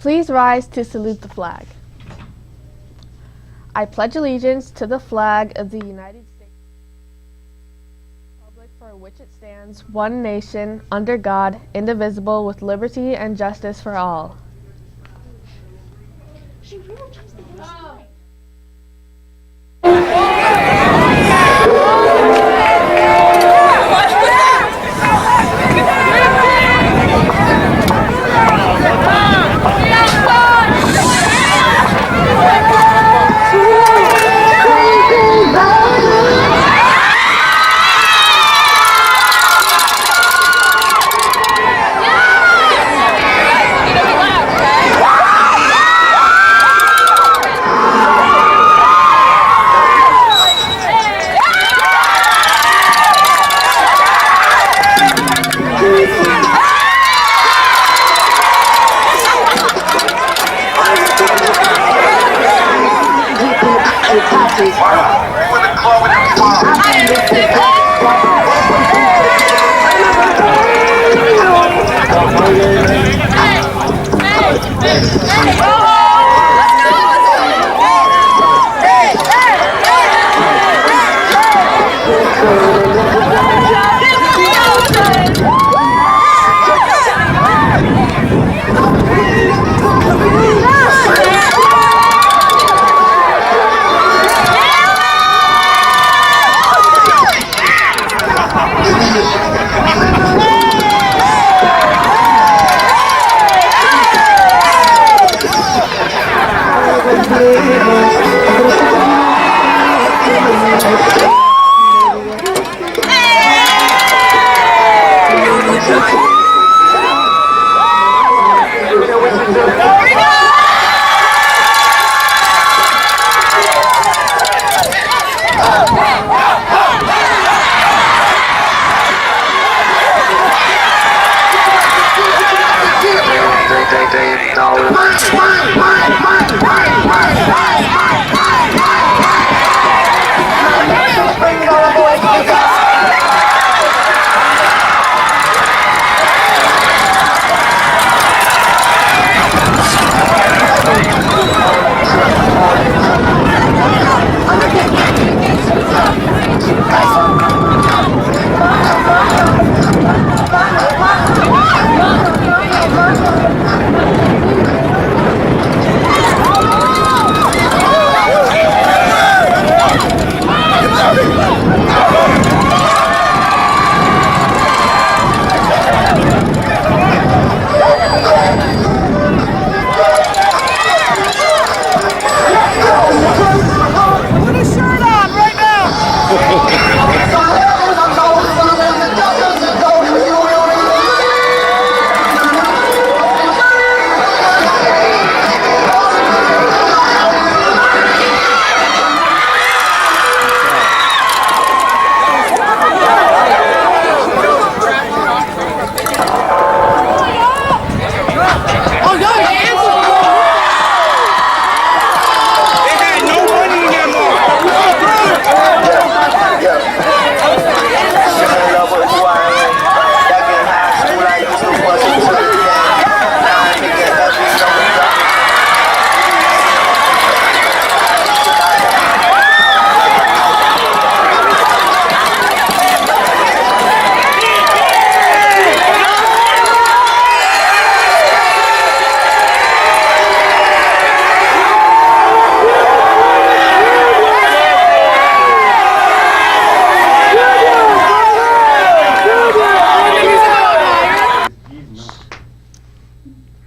Please rise to salute the flag. I pledge allegiance to the flag of the United States Republic for which it stands, one nation, under God, indivisible, with liberty and justice for all. She really changed the history.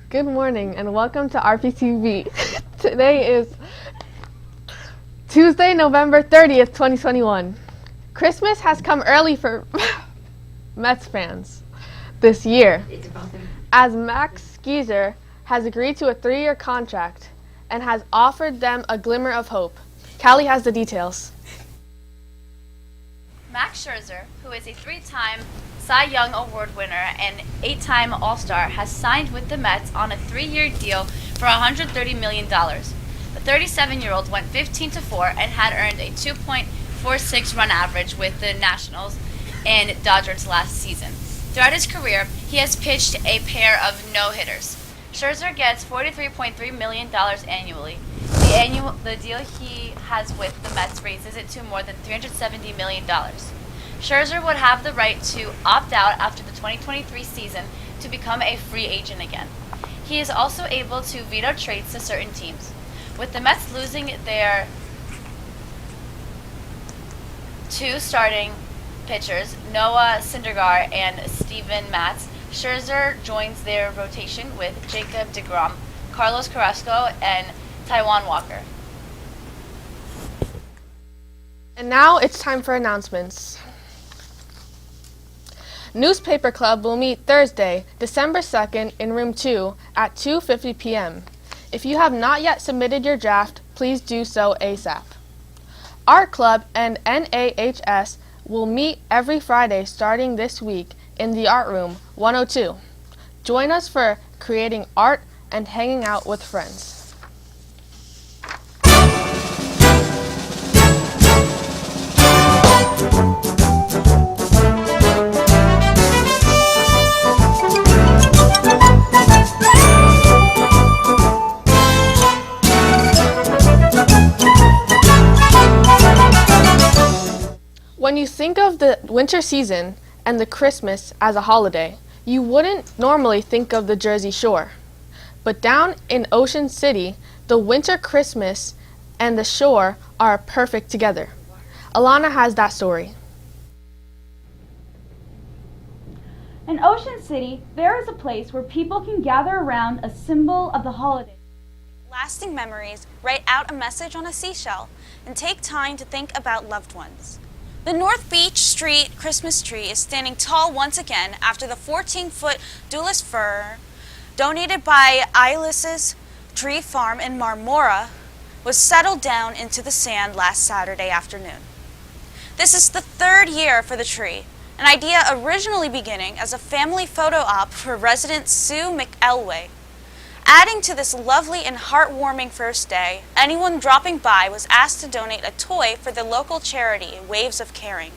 Good morning and welcome to RPtv. Today is Tuesday, November 30th, 2021. Christmas has come early for Mets fans this year, as Max Scherzer has agreed to a 3-year contract and has offered them a glimmer of hope. Callie has the details. Max Scherzer, who is a 3-time Cy Young Award winner and 8-time All-Star, has signed with the Mets on a 3-year deal for $130 million. The 37-year-old went 15-4 and had earned a 2.46 run average with the Nationals and Dodgers last season. Throughout his career, he has pitched a pair of no-hitters. Scherzer gets $43.3 million annually. The deal he has with the Mets raises it to more than $370 million. Scherzer would have the right to opt out after the 2023 season to become a free agent again. He is also able to veto trades to certain teams. With the Mets losing their two starting pitchers, Noah Syndergaard and Steven Matz, Scherzer joins their rotation with Jacob deGrom, Carlos Carrasco, and Taijuan Walker. And now it's time for announcements. Newspaper Club will meet Thursday, December 2nd in Room 2 at 2:50 p.m. If you have not yet submitted your draft, please do so ASAP. Art Club and NAHS will meet every Friday starting this week in the Art Room 102. Join us for creating art and hanging out with friends. When you think of the winter season and the Christmas as a holiday, you wouldn't normally think of the Jersey Shore. But down in Ocean City, the winter Christmas and the shore are perfect together. Alana has that story. In Ocean City, there is a place where people can gather around a symbol of the holiday. Lasting memories, write out a message on a seashell, and take time to think about loved ones. The North Beach Street Christmas tree is standing tall once again after the 14-foot Dulis fir, donated by Eilis's Tree Farm in Marmora, was settled down into the sand last Saturday afternoon. This is the third year for the tree, an idea originally beginning as a family photo op for resident Sue McElway. Adding to this lovely and heartwarming first day, anyone dropping by was asked to donate a toy for the local charity, Waves of Caring.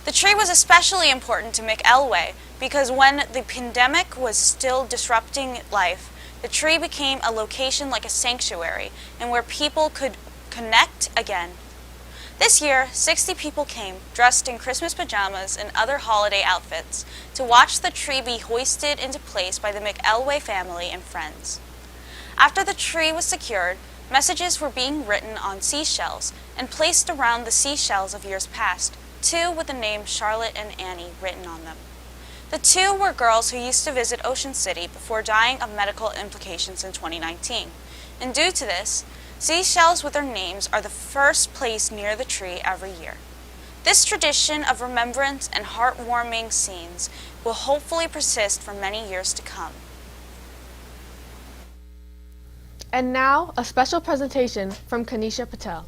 The tree was especially important to McElway because when the pandemic was still disrupting life, the tree became a location like a sanctuary and where people could connect again. This year, 60 people came, dressed in Christmas pajamas and other holiday outfits, to watch the tree be hoisted into place by the McElway family and friends. After the tree was secured, messages were being written on seashells and placed around the seashells of years past, two with the name Charlotte and Annie written on them. The two were girls who used to visit Ocean City before dying of medical implications in 2019, and due to this, seashells with their names are the first placed near the tree every year. This tradition of remembrance and heartwarming scenes will hopefully persist for many years to come. And now, a special presentation from Kanisha Patel.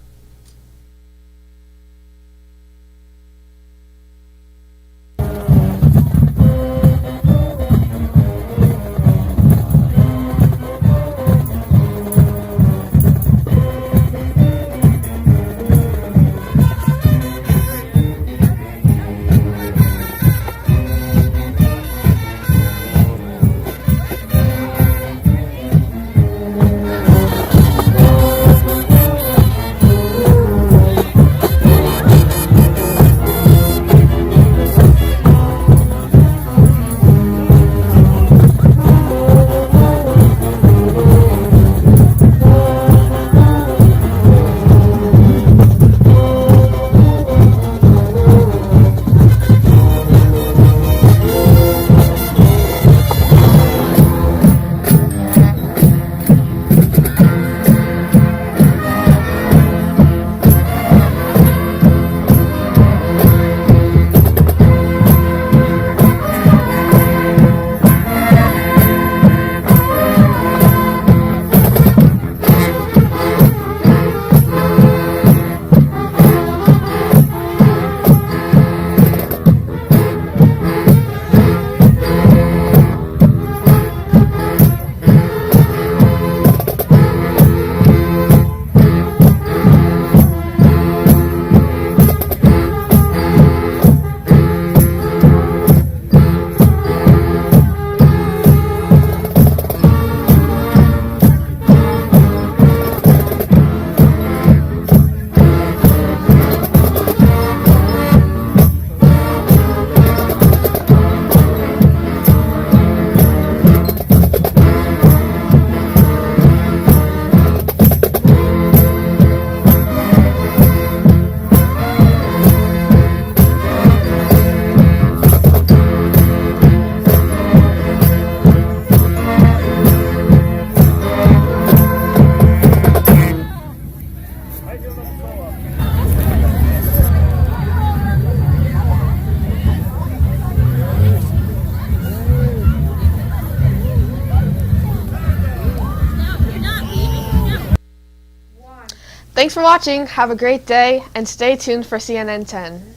Thanks for watching, have a great day, and stay tuned for CNN 10.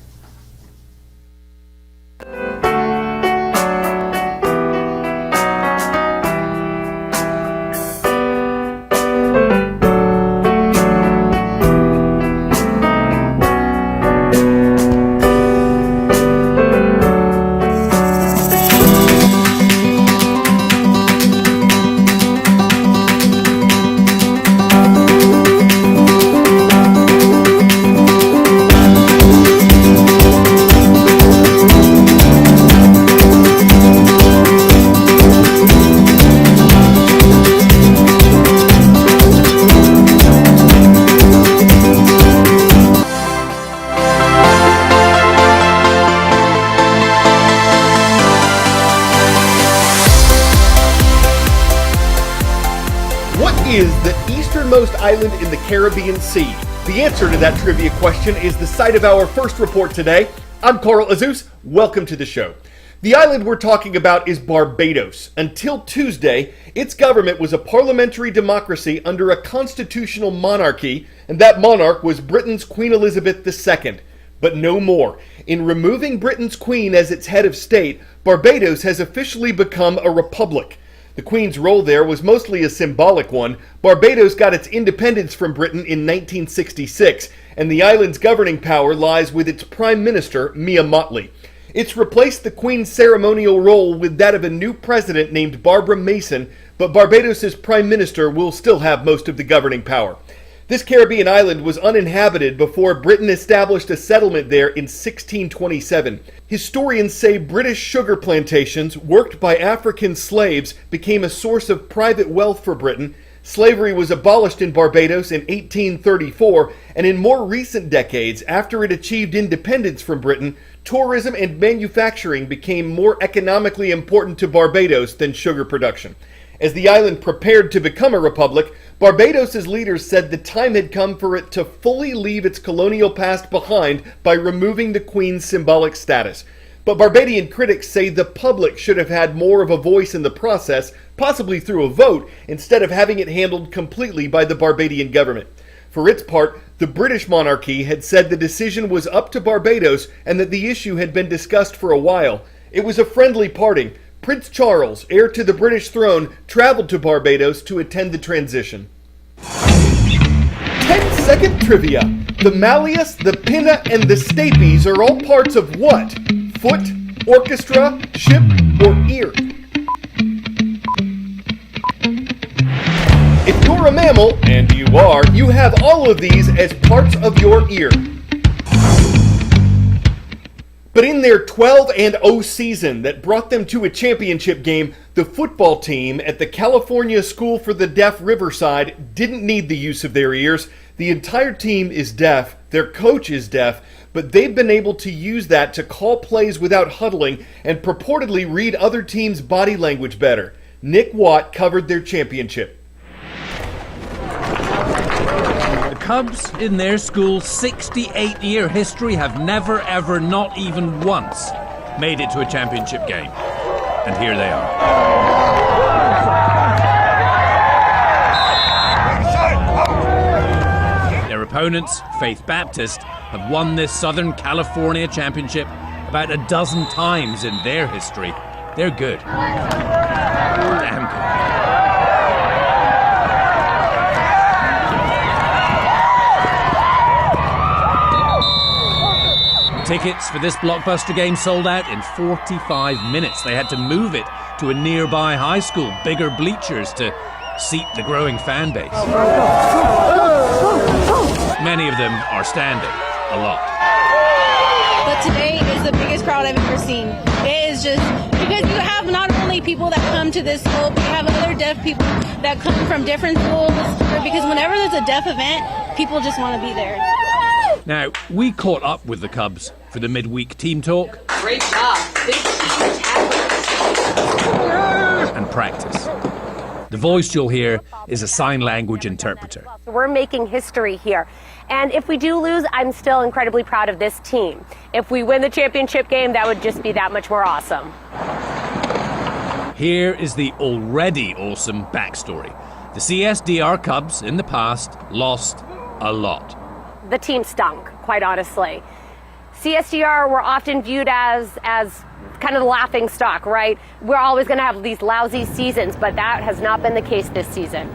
Is the easternmost island in the Caribbean Sea? The answer to that trivia question is the site of our first report today. I'm Carl Azus. Welcome to the show. The island we're talking about is Barbados. Until Tuesday, its government was a parliamentary democracy under a constitutional monarchy, and that monarch was Britain's Queen Elizabeth II. But no more. In removing Britain's Queen as its head of state, Barbados has officially become a republic. The Queen's role there was mostly a symbolic one. Barbados got its independence from Britain in 1966, and the island's governing power lies with its Prime Minister, Mia Mottley. It's replaced the Queen's ceremonial role with that of a new president named Barbara Mason, but Barbados's Prime Minister will still have most of the governing power. This Caribbean island was uninhabited before Britain established a settlement there in 1627. Historians say British sugar plantations, worked by African slaves, became a source of private wealth for Britain. Slavery was abolished in Barbados in 1834, and in more recent decades, after it achieved independence from Britain, tourism and manufacturing became more economically important to Barbados than sugar production. As the island prepared to become a republic, Barbados's leaders said the time had come for it to fully leave its colonial past behind by removing the Queen's symbolic status. But Barbadian critics say the public should have had more of a voice in the process, possibly through a vote, instead of having it handled completely by the Barbadian government. For its part, the British monarchy had said the decision was up to Barbados and that the issue had been discussed for a while. It was a friendly parting. Prince Charles, heir to the British throne, traveled to Barbados to attend the transition. 10-second trivia. The malleus, the pinna, and the stapes are all parts of what? Foot, orchestra, ship, or ear? If you're a mammal, and you are, you have all of these as parts of your ear. But in their 12-0 season that brought them to a championship game, the football team at the California School for the Deaf Riverside didn't need the use of their ears. The entire team is deaf, their coach is deaf, but they've been able to use that to call plays without huddling and purportedly read other teams' body language better. Nick Watt covered their championship. Cubs, in their school's 68-year history, have never, ever, not even once, made it to a championship game. And here they are. Their opponents, Faith Baptist, have won this Southern California championship about a dozen times in their history. They're good. Damn good. Tickets for this blockbuster game sold out in 45 minutes. They had to move it to a nearby high school, bigger bleachers to seat the growing fan base. Many of them are standing, a lot. But today is the biggest crowd I've ever seen. It is just because you have not only people that come to this school, but you have other deaf people that come from different schools. Because whenever there's a deaf event, people just want to be there. Now, we caught up with the Cubs for the midweek team talk. Great job. Big team tackles. And practice. The voice you'll hear is a sign language interpreter. We're making history here. And if we do lose, I'm still incredibly proud of this team. If we win the championship game, that would just be that much more awesome. Here is the already awesome backstory. The CSDR Cubs, in the past, lost a lot. The team stunk, quite honestly. CSDR were often viewed as kind of the laughing stock, right? We're always going to have these lousy seasons, but that has not been the case this season.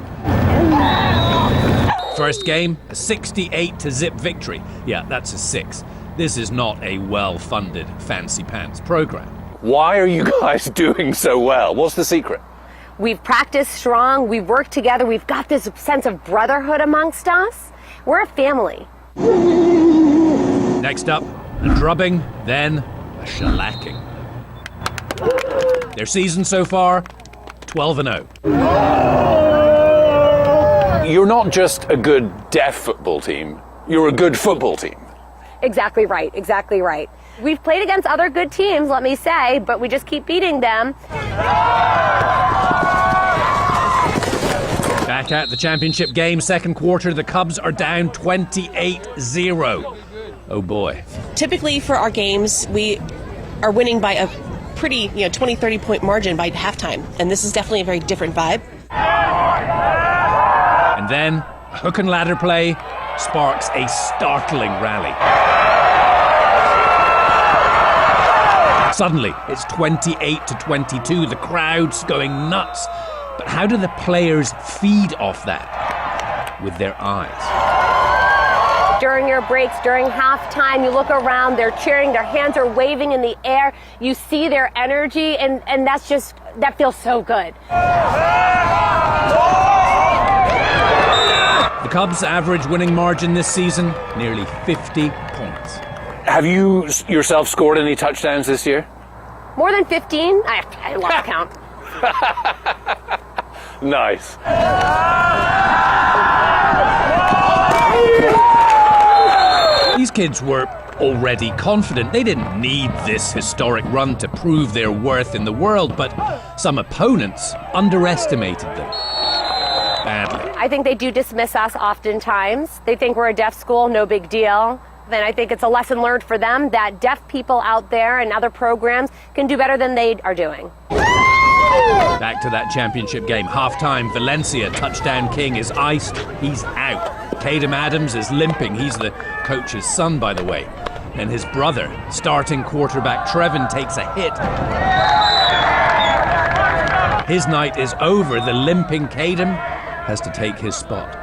First game, a 68-0 victory. Yeah, that's a 6. This is not a well-funded fancy pants program. Why are you guys doing so well? What's the secret? We've practiced strong, we've worked together, we've got this sense of brotherhood amongst us. We're a family. Next up, a drubbing, then a shellacking. Their season so far, 12-0. You're not just a good deaf football team, you're a good football team. Exactly right, exactly right. We've played against other good teams, let me say, but we just keep beating them. Back at the championship game, second quarter, the Cubs are down 28-0. Oh boy. Typically for our games, we are winning by a pretty, 20, 30 point margin by halftime. And this is definitely a very different vibe. And then, hook and ladder play sparks a startling rally. Suddenly, it's 28-22. The crowd's going nuts. But how do the players feed off that? With their eyes. During your breaks, during halftime, you look around, they're cheering, their hands are waving in the air. You see their energy, and that feels so good. The Cubs' average winning margin this season, nearly 50 points. Have you yourself scored any touchdowns this year? More than 15? I lost count. Nice. These kids were already confident. They didn't need this historic run to prove their worth in the world, but some opponents underestimated them badly. I think they do dismiss us oftentimes. They think we're a deaf school, no big deal. And I think it's a lesson learned for them that deaf people out there and other programs can do better than they are doing. Back to that championship game. Halftime, Valencia, touchdown king, is iced. He's out. Caden Adams is limping. He's the coach's son, by the way. And his brother, starting quarterback Trevin, takes a hit. His night is over. The limping Caden has to take his spot.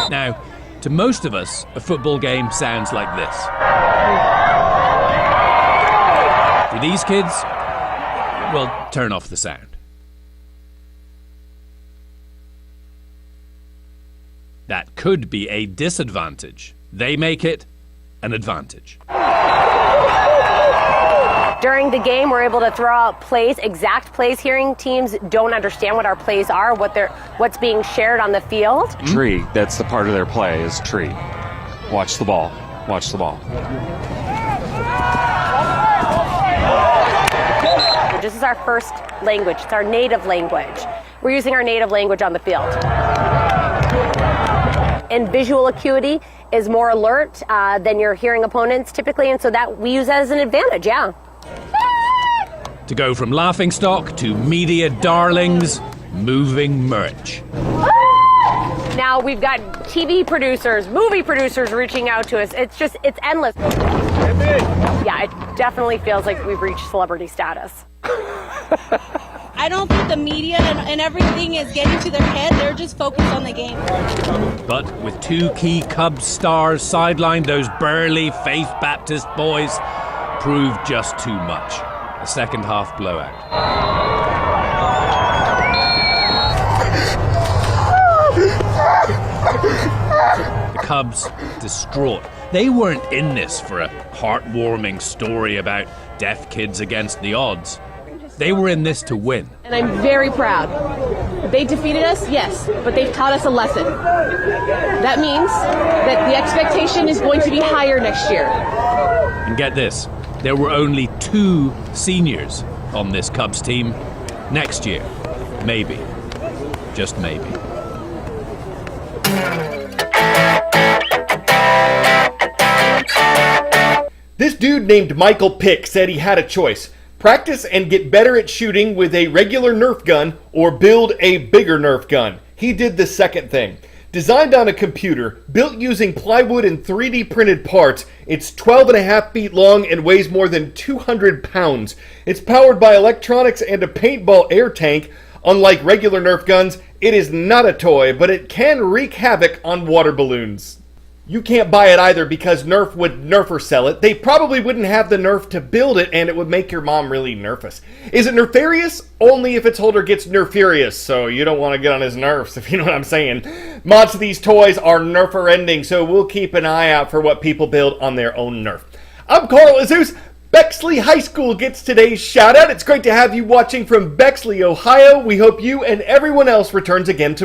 Now, to most of us, a football game sounds like this. For these kids, well, turn off the sound. That could be a disadvantage. They make it an advantage. During the game, we're able to throw out plays, exact plays. Hearing teams don't understand what our plays are, what's being shared on the field. Tree, that's the part of their play is tree. Watch the ball. Watch the ball. This is our first language. It's our native language. We're using our native language on the field. And visual acuity is more alert than your hearing opponents typically, and so that we use that as an advantage, yeah. To go from laughingstock to media darlings, moving merch. Now we've got TV producers, movie producers reaching out to us. It's endless. Yeah, it definitely feels like we've reached celebrity status. I don't think the media and everything is getting to their head. They're just focused on the game. But with two key Cubs stars sidelined, those burly Faith Baptist boys proved just too much. A second half blowout. The Cubs distraught. They weren't in this for a heartwarming story about deaf kids against the odds. They were in this to win. And I'm very proud. They defeated us, yes, but they've taught us a lesson. That means that the expectation is going to be higher next year. And get this, there were only 2 seniors on this Cubs team. Next year, maybe, just maybe. This dude named Michael Pick said he had a choice. Practice and get better at shooting with a regular Nerf gun or build a bigger Nerf gun. He did the second thing. Designed on a computer, built using plywood and 3D printed parts, it's 12.5 feet long and weighs more than 200 pounds. It's powered by electronics and a paintball air tank. Unlike regular Nerf guns, it is not a toy, but it can wreak havoc on water balloons. You can't buy it either because Nerf would nerf or sell it. They probably wouldn't have the nerf to build it, and it would make your mom really nervous. Is it nerfarious? Only if its holder gets nerfurious, so you don't want to get on his nerves, if you know what I'm saying. Mods to these toys are nerfer ending, so we'll keep an eye out for what people build on their own Nerf. I'm Carl Azus. Bexley High School gets today's shout out. It's great to have you watching from Bexley, Ohio. We hope you and everyone else returns again tomorrow.